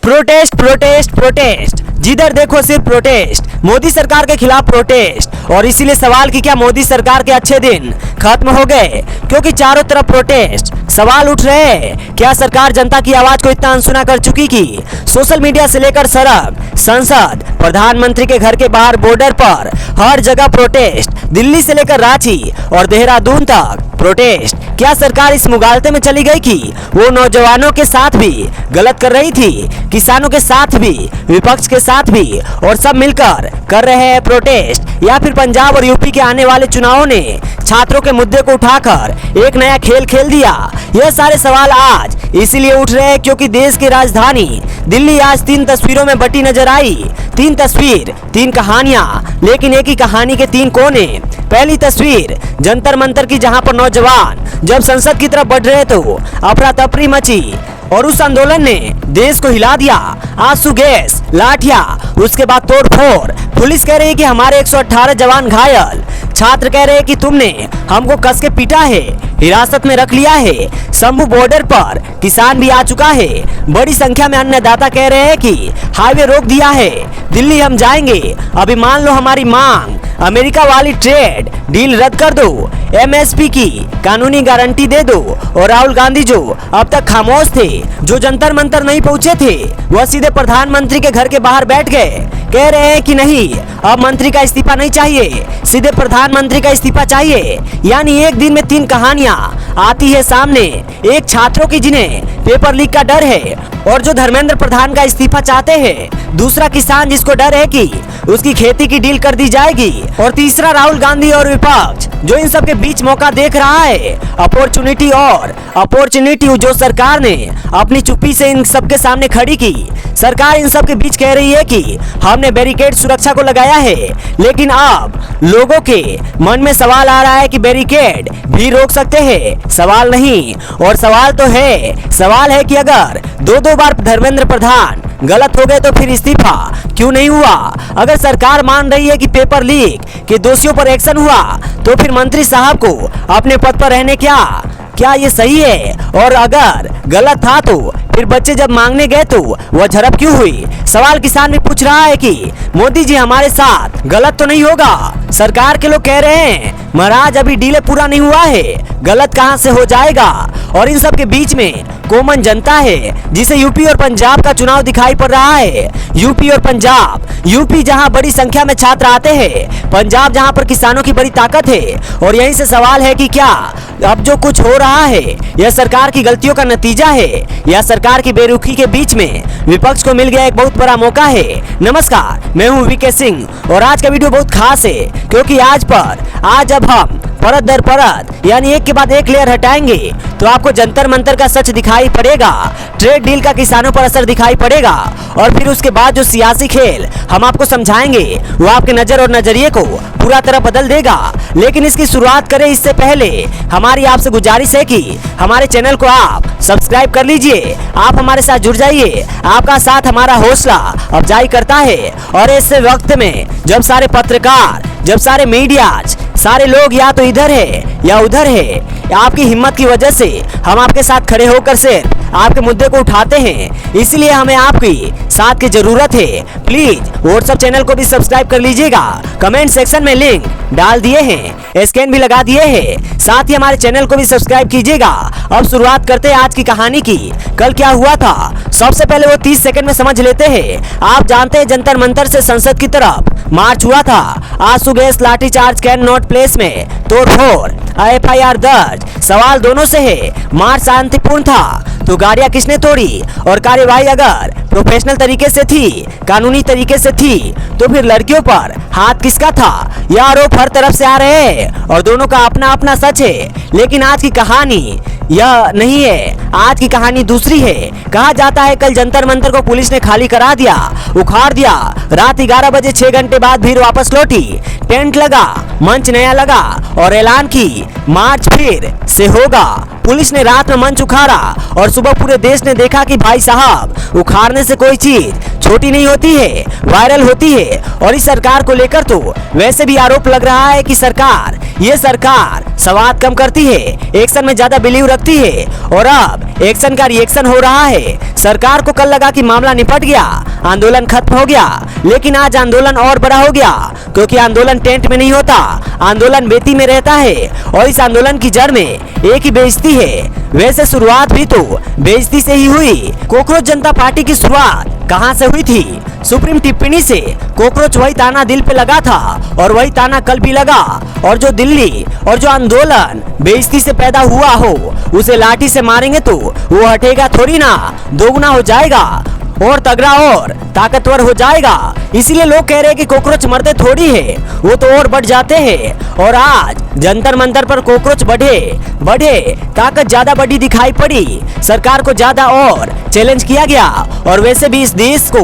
Protest protest protest, जिधर देखो सिर्फ प्रोटेस्ट। मोदी सरकार के खिलाफ प्रोटेस्ट। और इसीलिए सवाल कि क्या मोदी सरकार के अच्छे दिन खत्म हो गए, क्योंकि चारों तरफ प्रोटेस्ट। सवाल उठ रहे हैं, क्या सरकार जनता की आवाज को इतना अनसुना कर चुकी कि सोशल मीडिया से लेकर सड़क, संसद, प्रधानमंत्री के घर के बाहर, बॉर्डर पर हर जगह प्रोटेस्ट। दिल्ली से लेकर रांची और देहरादून तक प्रोटेस्ट। क्या सरकार इस मुगालते में चली गई कि वो नौजवानों के साथ भी गलत कर रही थी, किसानों के साथ भी, विपक्ष के साथ भी, और सब मिलकर कर रहे हैं प्रोटेस्ट? या फिर पंजाब और यूपी के आने वाले चुनावों ने छात्रों के मुद्दे को उठाकर एक नया खेल खेल दिया? यह सारे सवाल आज इसीलिए उठ रहे हैं क्योंकि देश की राजधानी दिल्ली आज 3 तस्वीरों में बटी नजर आई। 3 तस्वीर, 3 कहानियां, लेकिन एक ही कहानी के 3 कोने। पहली तस्वीर जंतर मंतर की, जहां पर नौजवान जब संसद की तरफ बढ़ रहे तो अफरा तफरी मची और उस आंदोलन ने देश को हिला दिया। आंसू गैस, लाठियां, उसके बाद तोड़फोड़। पुलिस कह रही है कि हमारे 118 जवान घायल। छात्र कह रहे हैं कि तुमने हमको कस के पीटा है, हिरासत में रख लिया है। शंभू बॉर्डर पर किसान भी आ चुका है। बड़ी संख्या में अन्नदाता कह रहे हैं कि हाईवे रोक दिया है, दिल्ली हम जाएंगे। अभी मान लो हमारी मांग, अमेरिका वाली ट्रेड डील रद्द कर दो, एमएसपी की कानूनी गारंटी दे दो। और राहुल गांधी जो अब तक खामोश थे, जो जंतर मंतर नहीं पहुंचे थे, वह सीधे प्रधानमंत्री के घर के बाहर बैठ गए। कह रहे हैं कि नहीं, अब मंत्री का इस्तीफा नहीं चाहिए, सीधे प्रधानमंत्री का इस्तीफा चाहिए। यानी एक दिन में 3 कहानियां आती है सामने। एक छात्रों की जिन्हें पेपर लीक का डर है और जो धर्मेंद्र प्रधान का इस्तीफा चाहते हैं। दूसरा किसान जिसको डर है कि उसकी खेती की डील कर दी जाएगी। और तीसरा राहुल गांधी और विपक्ष जो इन सब के बीच मौका देख रहा है। अपॉर्चुनिटी और अपॉर्चुनिटी जो सरकार ने अपनी चुप्पी से इन सब के सामने खड़ी की। सरकार इन सब के बीच कह रही है कि हमने बैरिकेड सुरक्षा को लगाया है, लेकिन अब लोगों के मन में सवाल आ रहा है कि बैरिकेड भी रोक सकते हैं। सवाल नहीं, और सवाल तो है। सवाल है कि अगर 2-2 बार धर्मेंद्र प्रधान गलत हो गए तो फिर इस्तीफा क्यों नहीं हुआ? अगर सरकार मान रही है कि पेपर लीक के दोषियों पर एक्शन हुआ, तो फिर मंत्री साहब को अपने पद पर रहने क्या ये सही है? और अगर गलत था तो फिर बच्चे जब मांगने गए तो वह झड़प क्यों हुई? सवाल किसान भी पूछ रहा है कि मोदी जी हमारे साथ गलत तो नहीं होगा? सरकार के लोग कह रहे हैं महाराज अभी डीले पूरा नहीं हुआ है, गलत कहां से हो जाएगा? और इन सब के बीच में कॉमन जनता है जिसे यूपी और पंजाब का चुनाव दिखाई पड़ रहा है। यूपी और पंजाब, यूपी जहां बड़ी संख्या में छात्र आते हैं, पंजाब जहां पर किसानों की बड़ी ताकत है। और यहीं से सवाल है कि क्या अब जो कुछ हो रहा है यह सरकार की गलतियों का नतीजा है या सरकार की बेरुखी के बीच में विपक्ष को मिल गया एक बहुत बड़ा मौका है। नमस्कार, मैं हूं वीके सिंह और आज का वीडियो बहुत खास है क्योंकि आज जब हम परत दर परत यानी एक के बाद एक लेयर हटाएंगे तो आपको जंतर मंतर का सच दिखाई पड़ेगा, ट्रेड डील का किसानों पर असर दिखाई पड़ेगा। और फिर उसके बाद जो सियासी खेल हम आपको समझाएंगे वो आपके नजर और नजरिए को पूरा तरह बदल देगा। लेकिन इसकी शुरुआत करें इससे पहले हमारी आपसे गुजारिश है कि हमारे चैनल को आप सब्सक्राइब कर लीजिए। आप हमारे साथ जुड़ जाइए, आपका साथ हमारा हौसला अफजाई करता है। और ऐसे वक्त में जब सारे पत्रकार, जब सारे मीडिया, सारे लोग या तो इधर है या उधर है, आपकी हिम्मत की वजह से हम आपके साथ खड़े होकर सिर्फ आपके मुद्दे को उठाते हैं। इसलिए हमें आपकी साथ की जरूरत है। प्लीज व्हाट्सएप चैनल को भी सब्सक्राइब कर लीजिएगा। कमेंट सेक्शन में लिंक डाल दिए हैं, स्कैन भी लगा दिए हैं। साथ ही हमारे चैनल को भी सब्सक्राइब कीजिएगा। अब शुरुआत करते हैं आज की कहानी की। कल क्या हुआ था सबसे पहले वो 30 सेकंड में समझ लेते हैं। आप जानते हैं जंतर मंतर से संसद की तरफ मार्च हुआ था। आंसू गैस, लाठीचार्ज, कैन नॉट प्लेस में तोड़फोड़, एफआईआर दर्ज। सवाल दोनों से है, मार्च शांतिपूर्ण था तो गाड़ियां किसने तोड़ी? और कार्यवाही अगर प्रोफेशनल तरीके से थी, कानूनी तरीके से थी, तो फिर लड़कियों पर हाथ किसका था? यह आरोप हर तरफ से आ रहे हैं और दोनों का अपना अपना सच है। लेकिन आज की कहानी यह नहीं है, आज की कहानी दूसरी है। कहा जाता है कल जंतर मंतर को पुलिस ने खाली करा दिया, उखाड़ दिया। रात 11 बजे 6 घंटे बाद भीड़ वापस लौटी। टेंट लगा, मंच नया लगा और ऐलान की मार्च फिर से होगा। पुलिस ने रात में मंच उखाड़ा और सुबह पूरे देश ने देखा कि भाई साहब, उखाड़ने से कोई चीज छोटी नहीं होती है, वायरल होती है। और इस सरकार को लेकर तो वैसे भी आरोप लग रहा है कि ये सरकार सवाल कम करती है, एक्शन में ज्यादा बिलीव रखती है और अब एक्शन का रिएक्शन हो रहा है। सरकार को कल लगा कि मामला निपट गया, आंदोलन खत्म हो गया, लेकिन आज आंदोलन और बड़ा हो गया, क्योंकि आंदोलन टेंट में नहीं होता, आंदोलन बेटी में रहता है और इस आंदोलन की जड़ में एक ही बेइज्जती है। वैसे शुरुआत भी तो बेइज्जती से ही हुई। कॉकरोच जनता पार्टी की शुरुआत कहां से हुई थी? सुप्रीम टिप्पणी से। कॉकरोच वही ताना दिल पे लगा था और वही ताना कल भी लगा। और जो दिल्ली और जो आंदोलन बेइज्जती से पैदा हुआ हो, उसे लाठी से मारेंगे तो वो हटेगा थोड़ी ना, दोगुना हो जाएगा और तगड़ा और ताकतवर हो जाएगा। इसीलिए लोग कह रहे हैं कि कॉकरोच मरते थोड़ी है, वो तो और बढ़ जाते हैं। और आज जंतर मंतर पर कॉकरोच बढ़े, ताकत ज्यादा बड़ी दिखाई पड़ी, सरकार को ज्यादा और चैलेंज किया गया। और वैसे भी इस देश को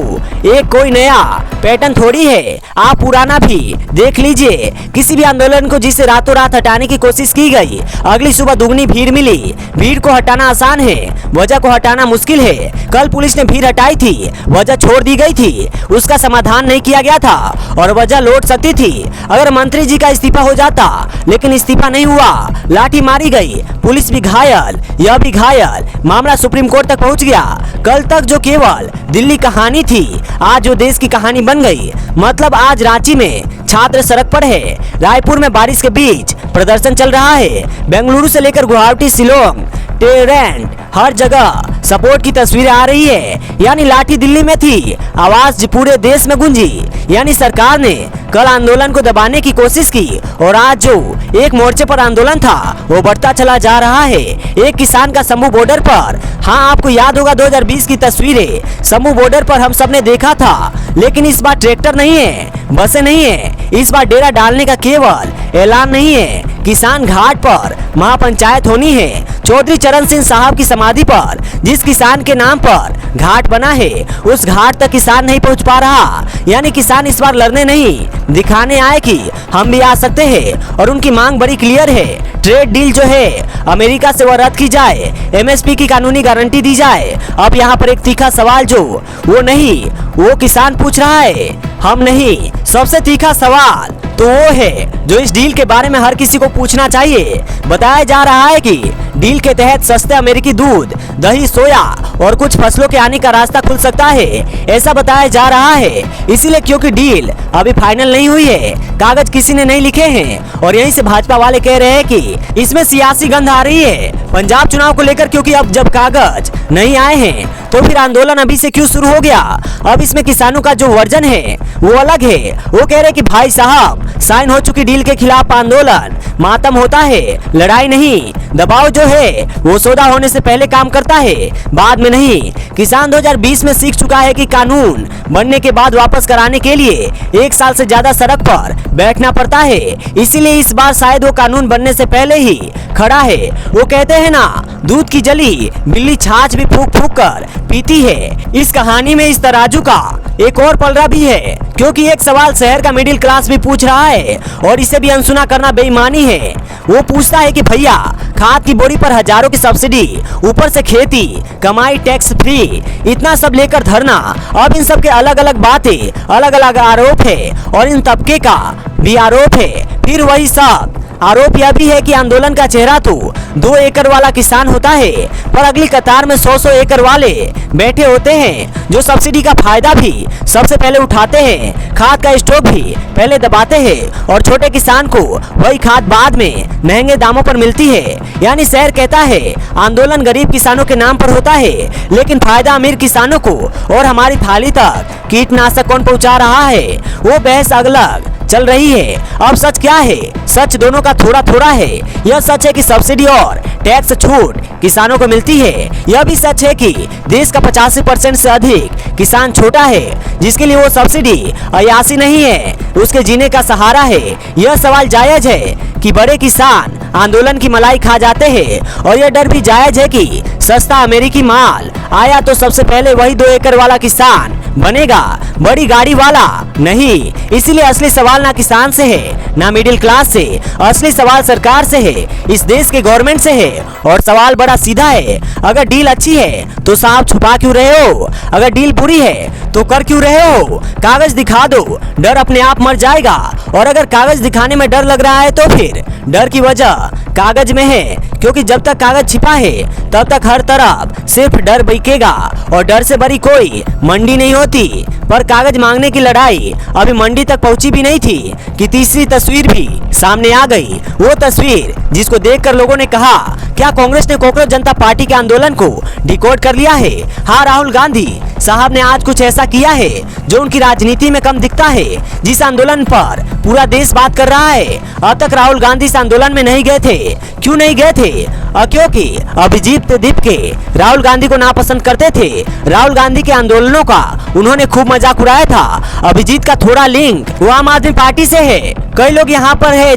एक कोई नया पैटर्न थोड़ी है, आप पुराना भी देख लीजिए। किसी भी आंदोलन को जिसे रातों रात हटाने की कोशिश की गई, अगली सुबह दुगनी भीड़ मिली। भीड़ को हटाना आसान है, वजह को हटाना मुश्किल है। कल पुलिस ने भीड़ हटाई थी, वजह छोड़ दी गई थी, उसका समाधान नहीं किया गया था और वजह लौट सकती थी अगर मंत्री जी का इस्तीफा हो जाता, लेकिन इस्तीफा नहीं हुआ, लाठी मारी गई, पुलिस भी घायल, यह भी घायल, मामला सुप्रीम कोर्ट तक पहुंच गया। कल तक जो केवल दिल्ली कहानी थी, आज जो देश की कहानी बन गई। मतलब आज रांची में छात्र सड़क पर है, रायपुर में बारिश के बीच प्रदर्शन चल रहा है, बेंगलुरु से लेकर गुवाहाटी, शिलोंग, टेरेंट, हर जगह सपोर्ट की तस्वीरें आ रही है। यानी लाठी दिल्ली में थी, आवाज पूरे देश में गूंजी। यानी सरकार ने कल आंदोलन को दबाने की कोशिश की और आज जो एक मोर्चे पर आंदोलन था वो बढ़ता चला जा रहा है। एक किसान का शंभू बॉर्डर पर, हाँ आपको याद होगा 2020 की तस्वीरें, शंभू बॉर्डर पर हम सब ने देखा था। लेकिन इस बार ट्रैक्टर नहीं है, बसें नहीं है, इस बार डेरा डालने का केवल ऐलान नहीं है, किसान घाट पर महापंचायत होनी है। चौधरी चरण सिंह साहब की समाधि पर जिस किसान के नाम पर घाट बना है, उस घाट तक किसान नहीं पहुंच पा रहा। यानी किसान इस बार लड़ने नहीं, दिखाने आए कि हम भी आ सकते हैं। और उनकी मांग बड़ी क्लियर है, ट्रेड डील जो है अमेरिका से वह रद्द की जाए, एमएसपी की कानूनी गारंटी दी जाए। अब यहाँ पर एक तीखा सवाल जो वो नहीं, वो किसान पूछ रहा है, हम नहीं। सबसे तीखा सवाल तो वो है जो इस डील के बारे में हर किसी को पूछना चाहिए। बताया जा रहा है कि डील के तहत सस्ते अमेरिकी दूध, दही, सोया और कुछ फसलों के आने का रास्ता खुल सकता है, ऐसा बताया जा रहा है। इसीलिए क्योंकि डील अभी फाइनल नहीं हुई है, कागज किसी ने नहीं लिखे हैं और यहीं से भाजपा वाले कह रहे हैं कि इसमें सियासी गंध आ रही है पंजाब चुनाव को लेकर। क्योंकि अब जब कागज नहीं आए हैं तो फिर आंदोलन अभी से क्यों शुरू हो गया? अब इसमें किसानों का जो वर्जन है वो अलग है। वो कह रहे कि भाई साहब, साइन हो चुकी डील के खिलाफ आंदोलन मातम होता है, लड़ाई नहीं। दबाव जो है वो सौदा होने से पहले काम करता है, बाद में नहीं। किसान 2020 में सीख चुका है कि कानून बनने के बाद वापस कराने के लिए 1 साल से ज्यादा सड़क पर बैठना पड़ता है। इसीलिए इस बार शायद वो कानून बनने से पहले ही खड़ा है। वो कहते हैं ना, दूध की जली बिल्ली छाछ भी फूक फूक कर पीती है। इस कहानी में इस तराजू का एक और पलड़ा भी है, क्योंकि एक सवाल शहर का मिडिल क्लास भी पूछ रहा है और इसे भी अनसुना करना बेईमानी है। वो पूछता है कि भैया, खाद की बोरी पर हजारों की सब्सिडी, ऊपर से खेती, कमाई टैक्स फ्री, इतना सब लेकर धरना। अब इन सब के अलग अलग बातें, अलग अलग आरोप है और इन तबके का भी आरोप है। फिर वही सब आरोप यह भी है कि आंदोलन का चेहरा तो 2 एकड़ वाला किसान होता है, पर अगली कतार में 100 एकड़ वाले बैठे होते हैं जो सब्सिडी का फायदा भी सबसे पहले उठाते हैं, खाद का स्टॉक भी पहले दबाते हैं और छोटे किसान को वही खाद बाद में महंगे दामों पर मिलती है। यानी शहर कहता है आंदोलन गरीब किसानों के नाम पर होता है, लेकिन फायदा अमीर किसानों को और हमारी थाली तक कीटनाशक कौन पहुंचा रहा है, वो बहस अलग चल रही है। अब सच क्या है? सच दोनों का थोड़ा थोड़ा है। यह सच है कि सब्सिडी और टैक्स छूट किसानों को मिलती है। यह भी सच है कि देश का 85% से अधिक किसान छोटा है, जिसके लिए वो सब्सिडी अयासी नहीं है, उसके जीने का सहारा है। यह सवाल जायज है कि बड़े किसान आंदोलन की मलाई खा जाते हैं और यह डर भी जायज है कि सस्ता अमेरिकी माल आया तो सबसे पहले वही 2 एकड़ वाला किसान बनेगा, बड़ी गाड़ी वाला नहीं। इसीलिए असली सवाल ना किसान से है, ना मिडिल क्लास से, असली सवाल सरकार से है, इस देश के गवर्नमेंट से है। और सवाल बड़ा सीधा है, अगर डील अच्छी है तो साहब छुपा क्यों रहे हो? अगर डील बुरी है तो कर क्यों रहे हो? कागज दिखा दो, डर अपने आप मर जाएगा। और अगर कागज दिखाने में डर लग रहा है तो फिर डर की वजह कागज में है, क्योंकि जब तक कागज छिपा है तब तक हर तरफ सिर्फ डर बिकेगा और डर से बड़ी कोई मंडी नहीं होती। पर कागज मांगने की लड़ाई अभी मंडी तक पहुंची भी नहीं थी कि तीसरी तस्वीर भी सामने आ गई। वो तस्वीर जिसको देखकर लोगों ने कहा, क्या कांग्रेस ने कॉकरोच जनता पार्टी के आंदोलन को डिकोड कर लिया है? हाँ, राहुल गांधी साहब ने आज कुछ ऐसा किया है जो उनकी राजनीति में कम दिखता है, जिस आंदोलन पर पूरा देश बात कर रहा है। अब तक राहुल गांधी इस आंदोलन में नहीं गए थे। क्यों नहीं गए थे? क्योंकि अभिजीत दीप के राहुल गांधी को नापसंद करते थे। राहुल गांधी के आंदोलनों का उन्होंने खूब मजाक उड़ाया था। अभिजीत का थोड़ा लिंक वो आम आदमी पार्टी से है। कई लोग यहाँ पर है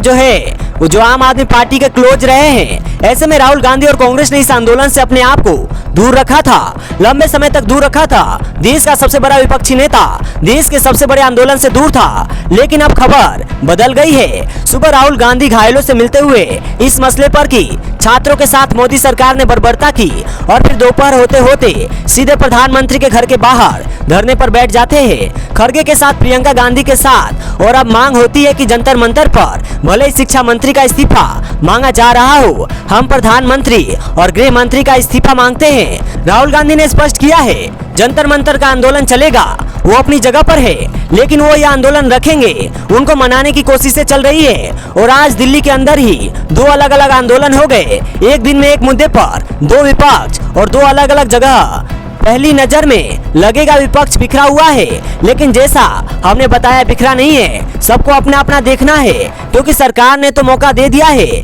जो आम आदमी पार्टी के क्लोज रहे हैं। ऐसे में राहुल गांधी और कांग्रेस ने इस आंदोलन से अपने आप को दूर रखा था, लंबे समय तक दूर रखा था। देश का सबसे बड़ा विपक्षी नेता देश के सबसे बड़े आंदोलन से दूर था। लेकिन अब खबर बदल गई है। सुबह राहुल गांधी घायलों से मिलते हुए इस मसले पर कि छात्रों के साथ मोदी सरकार ने बर्बरता की, और फिर दोपहर होते होते सीधे प्रधानमंत्री के घर के बाहर धरने पर बैठ जाते हैं, खड़गे के साथ, प्रियंका गांधी के साथ। और अब मांग होती है कि जंतर मंतर पर भले ही शिक्षा मंत्री का इस्तीफा मांगा जा रहा हो, हम प्रधानमंत्री और गृह मंत्री का इस्तीफा मांगते हैं। राहुल गांधी ने स्पष्ट किया है, जंतर मंतर का आंदोलन चलेगा, वो अपनी जगह पर है, लेकिन वो ये आंदोलन रखेंगे। उनको मनाने की कोशिशें चल रही है और आज दिल्ली के अंदर ही दो अलग अलग आंदोलन हो गए। एक दिन में एक मुद्दे पर दो विपक्ष और दो अलग अलग जगह। पहली नजर में लगेगा विपक्ष बिखरा हुआ है, लेकिन जैसा हमने बताया बिखरा नहीं है। सबको अपना अपना देखना है, क्योंकि सरकार ने तो मौका दे दिया है।